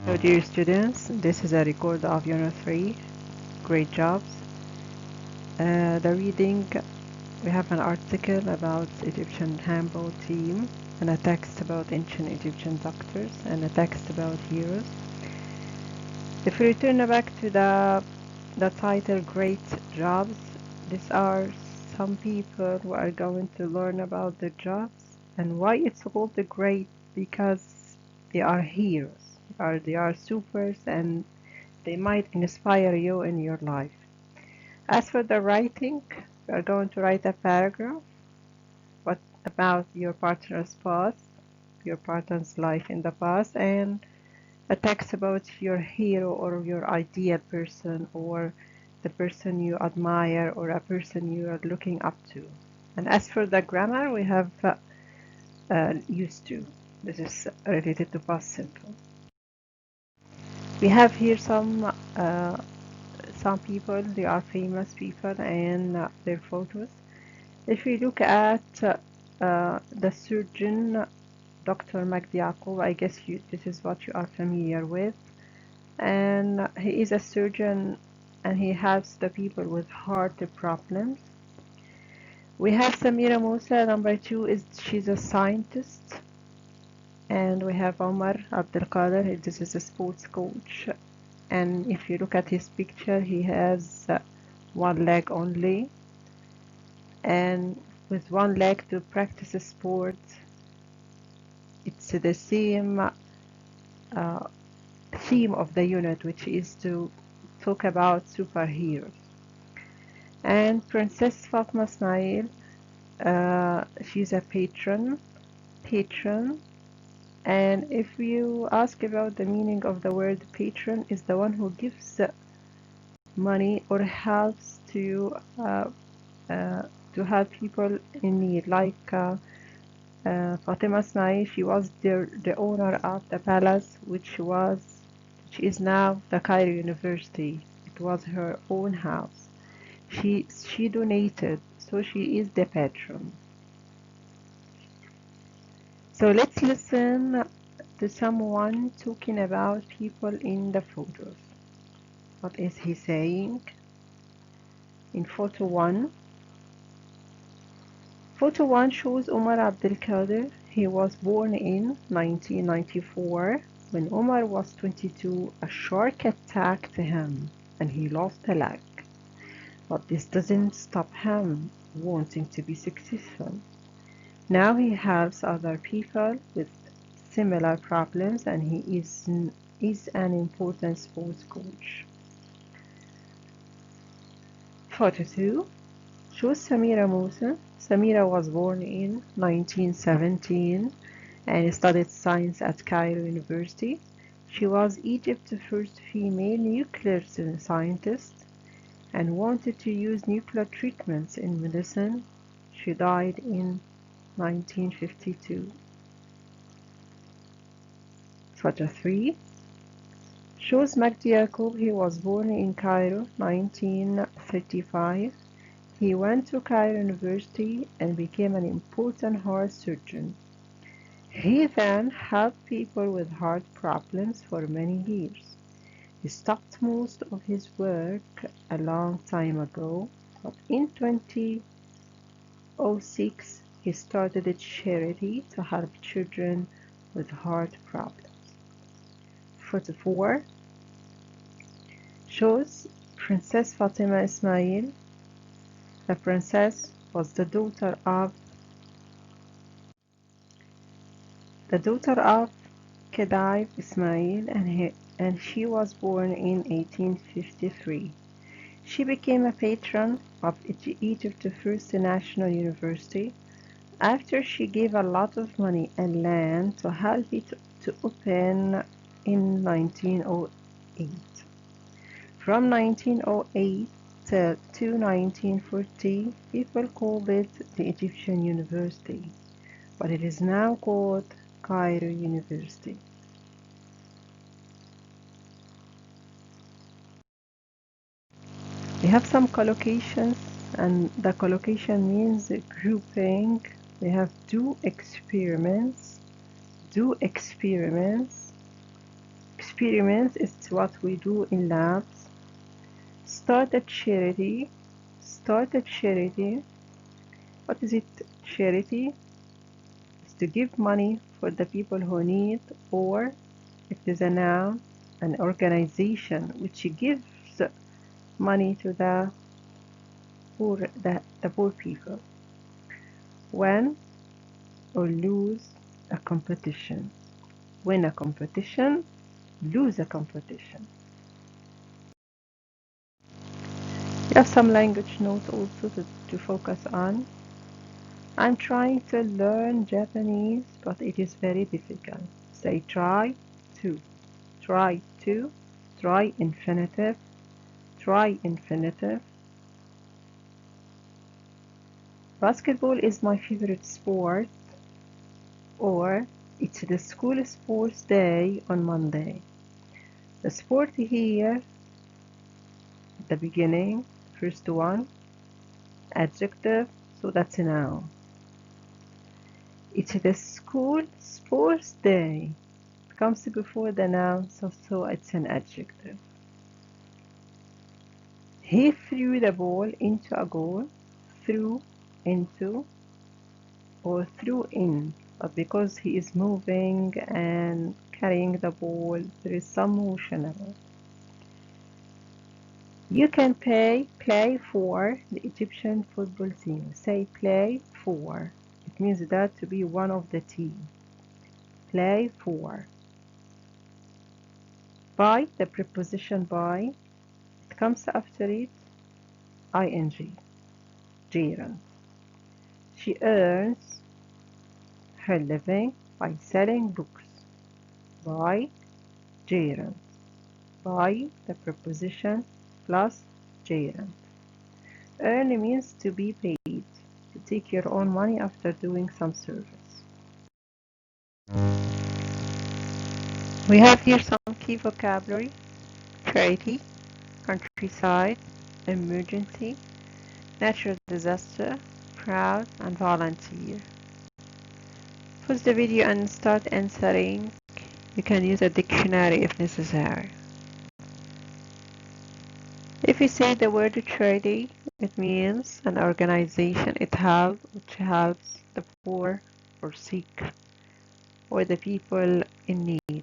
So dear students, this is a record of Unit 3. Great jobs. The reading, we have an article about Egyptian handball team and a text about ancient Egyptian doctors and a text about heroes. If we return back to the title Great Jobs, these are some people who are going to learn about the jobs and why it's called the great, because they are heroes, they are supers, and they might inspire you in your life. As for the writing, we are going to write a paragraph what about your partner's past, your partner's life in the past, and a text about your hero or your ideal person or the person you admire or a person you are looking up to. And as for the grammar, we have used to. This is related to past simple. We have here some people. They are famous people and their photos. If we look at the surgeon, Dr. Magdi Yaqub, I guess this is what you are familiar with. And he is a surgeon and he helps the people with heart problems. We have Samira Musa, number 2, she's a scientist. And we have Omar Abdel Qadir, this is a sports coach. And if you look at his picture, he has one leg only. And with one leg to practice a sport, it's the same theme of the unit, which is to talk about superheroes. And Princess Fatma Ismail, she's a patron. And if you ask about the meaning of the word patron, is the one who gives money or helps to help people in need. Like Fatima Ismail, she was the owner of the palace, which is now the Cairo University. It was her own house. She donated, so she is the patron. So let's listen to someone talking about people in the photos. What is he saying? In photo 1. Photo 1 shows Omar Abdel Qadir. He was born in 1994. When Omar was 22, a shark attacked him and he lost a leg. But this doesn't stop him wanting to be successful. Now he helps other people with similar problems and he is an important sports coach. Photo 2 shows Samira Musa. Samira was born in 1917 and studied science at Cairo University. She was Egypt's first female nuclear scientist and wanted to use nuclear treatments in medicine. She died in 1952. Photo 3 shows Magdi Yaqub. He was born in Cairo, 1935. He went to Cairo University and became an important heart surgeon. He then helped people with heart problems for many years. He stopped most of his work a long time ago, but in 2006 he started a charity to help children with heart problems. Photo 4 shows Princess Fatima Ismail. The princess was the daughter of Khedive Ismail and she was born in 1853. She became a patron of Egypt's first national university after she gave a lot of money and land to help it to open in 1908. From 1908 to 1940, people called it the Egyptian University, but it is now called Cairo University. We have some collocations, and the collocation means grouping. We have do experiments, Experiments is what we do in labs. Start a charity. Start a charity. What is it? Charity is to give money for the people who need, or it is a noun, an organization which gives money to the poor people. Win or lose a competition. Win a competition, lose a competition. You have some language notes also to focus on. I'm trying to learn Japanese, but it is very difficult. Say try to, try to, try infinitive, try infinitive. Basketball is my favorite sport, or it's the school sports day on Monday. The sport here, at the beginning, first one, adjective, so that's a noun. It's the school sports day. It comes before the noun, so it's an adjective. He threw the ball into a goal. Threw, into, or threw in. But because he is moving and carrying the ball, there is some motion about. You can play for the Egyptian football team. Say play for. It means that to be one of the team. Play for. By, the preposition by, it comes after it, ing, gerund. She earns her living by selling books. By, gerund. By, the preposition, plus gerund. Earn means to be paid, to take your own money after doing some service. We have here some key vocabulary: charity, countryside, emergency, natural disaster, proud, and volunteer. Pause the video and start answering. You can use a dictionary if necessary. If you say the word charity, it means an organization which helps the poor or sick or the people in need.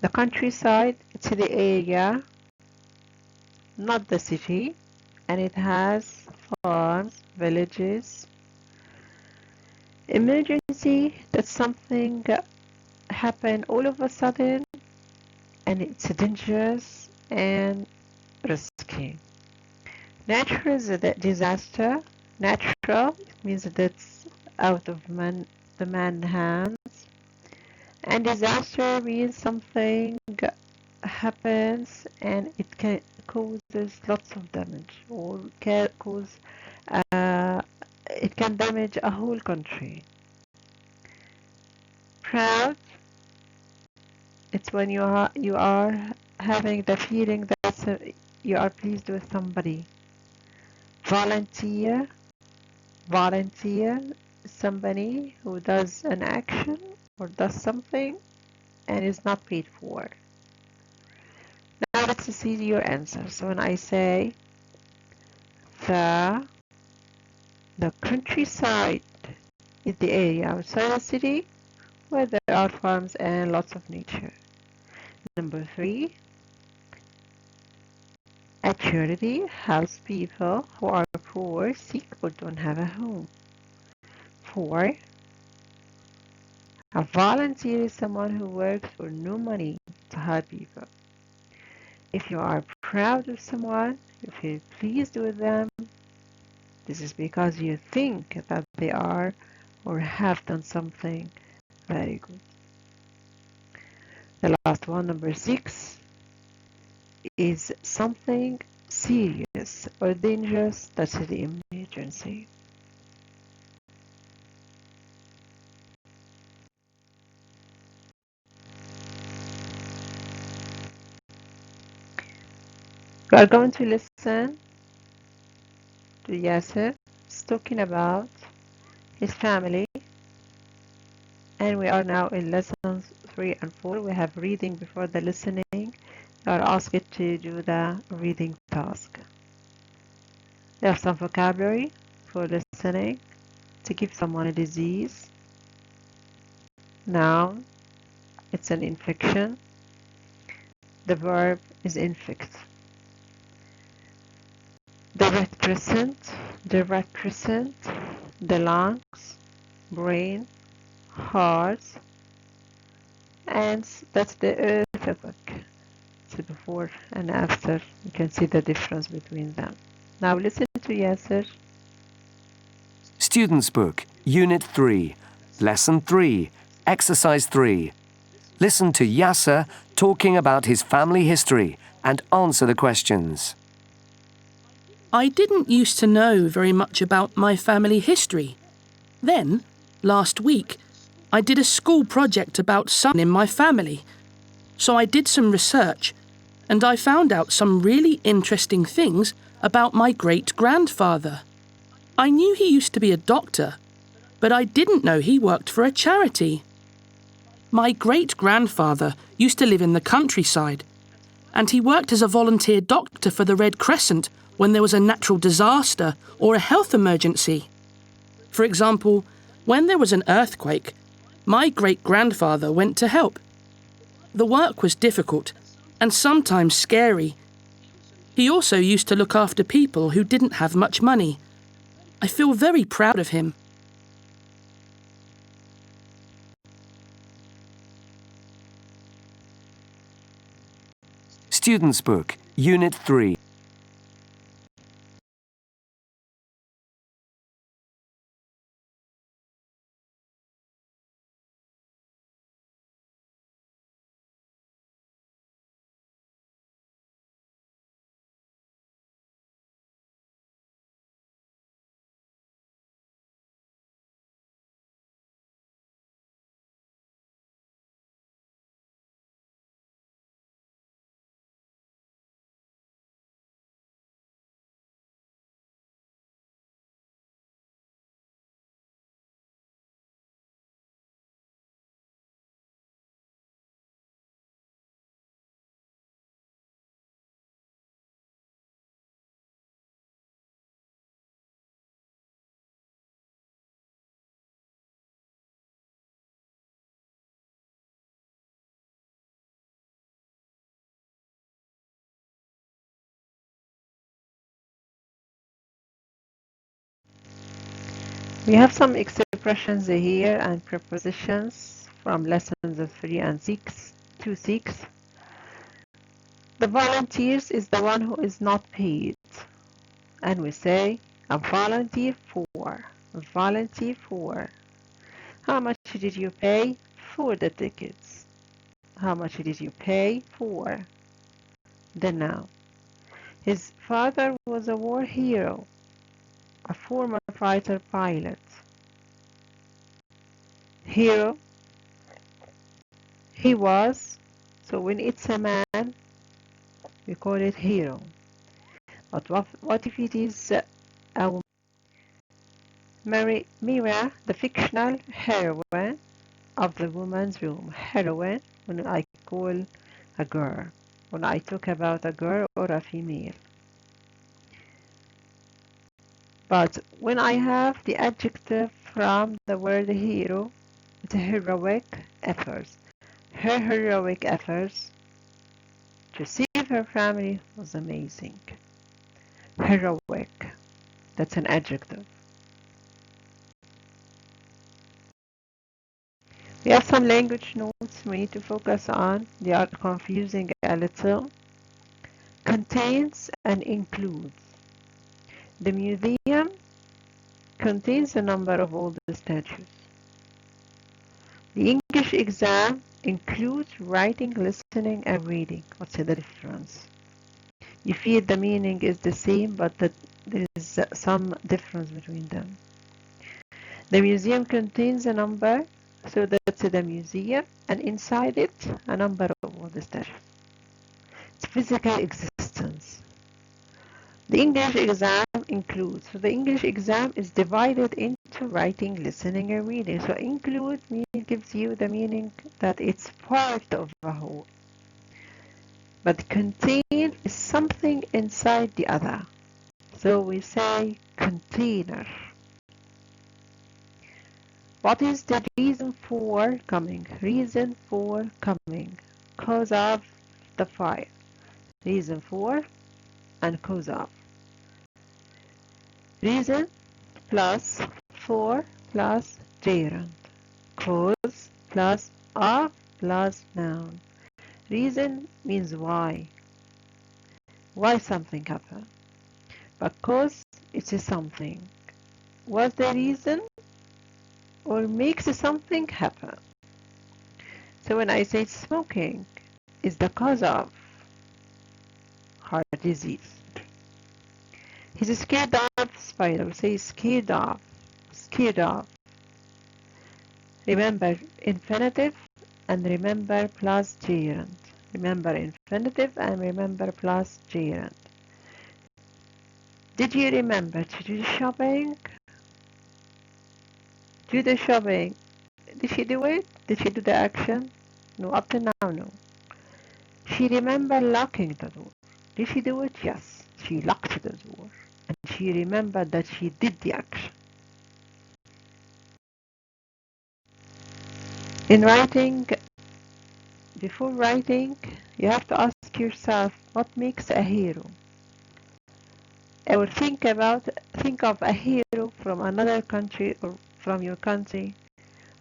The countryside, it's the area, not the city, and it has farms, villages. Emergency, that's something happen all of a sudden and it's dangerous and risky. Natural disaster, natural, it means that it's out of the man's hands. And disaster means something happens and it can causes lots of damage, or can cause it can damage a whole country. Proud, it's when you are having the feeling that you are pleased with somebody. Volunteer, somebody who does an action or does something and is not paid for. Now let's see your answer. So when I say the countryside is the area outside the city where there are farms and lots of nature. Number 3, a charity helps people who are poor, sick, or don't have a home. 4, a volunteer is someone who works for no money to help people. If you are proud of someone, you feel pleased with them, this is because you think that they are or have done something very good. The last one, number 6, is something serious or dangerous, that's the emergency. We are going to listen to Yasser. He's talking about his family And we are now in lessons 3 and 4. We have reading before the listening. You are asked to do the reading task. We have some vocabulary for listening. To give someone a disease. Noun, it's an infection. The verb is infect. Direct present, the lungs, brain, heart, and that's the earthquake. So before and after, you can see the difference between them. Now listen to Yasser. Student's Book, Unit 3, Lesson 3, Exercise 3. Listen to Yasser talking about his family history and answer the questions. I didn't used to know very much about my family history. Then, last week, I did a school project about someone in my family. So I did some research and I found out some really interesting things about my great-grandfather. I knew he used to be a doctor, but I didn't know he worked for a charity. My great-grandfather used to live in the countryside, and he worked as a volunteer doctor for the Red Crescent when there was a natural disaster or a health emergency. For example, when there was an earthquake, my great-grandfather went to help. The work was difficult and sometimes scary. He also used to look after people who didn't have much money. I feel very proud of him. Student's Book, Unit 3. We have some expressions here and prepositions from lessons 3 and 6 to 6. The volunteers is the one who is not paid. And we say a volunteer for. Volunteer for. How much did you pay for the tickets? How much did you pay for the noun? His father was a war hero, a former fighter pilot. Hero, he was, so when it's a man, we call it hero. But what if it is a woman? Mira, the fictional heroine of the woman's room. Heroine, when I call a girl, when I talk about a girl or a female. But when I have the adjective from the word hero, it's heroic efforts. Her heroic efforts to save her family was amazing. Heroic, that's an adjective. We have some language notes we need to focus on. They are confusing a little. Contains and includes. The museum contains a number of old statues. The English exam includes writing, listening, and reading. What's the difference? You feel the meaning is the same, but there is some difference between them. The museum contains a number, so that's the museum, and inside it, a number of old statues. It's physical existence. The English exam includes, so the English exam is divided into to writing, listening, and reading. So include gives you the meaning that it's part of a whole. But contain is something inside the other. So we say container. What is the reason for coming? Reason for coming. Cause of the fire. Reason for and cause of. Reason plus for plus gerund. Cause plus of plus noun. Reason means why. Why something happened. But cause it's a something. What's the reason? Or makes something happen. So when I say smoking is the cause of heart disease. He's scared of spider. Say scared of. Scared of. Remember infinitive and remember plus gerund. Remember infinitive and remember plus gerund. Did you remember to do shopping? Do the shopping. Did she do it? Did she do the action? No, up to now, no. She remembered locking the door. Did she do it? Yes. She locked the door. And she remembered that she did the action. In writing, before writing, you have to ask yourself what makes a hero. Or think of a hero from another country or from your country,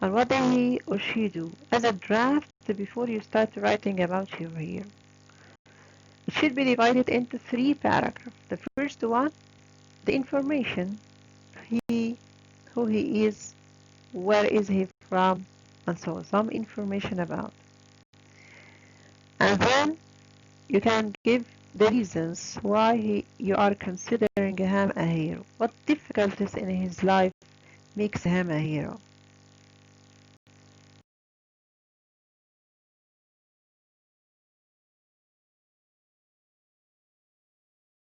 and what did he or she do as a draft before you start writing about your hero. It should be divided into 3 paragraphs. The first one, the information, who he is, where is he from, and so on, some information about. And then you can give the reasons why you are considering him a hero. What difficulties in his life makes him a hero?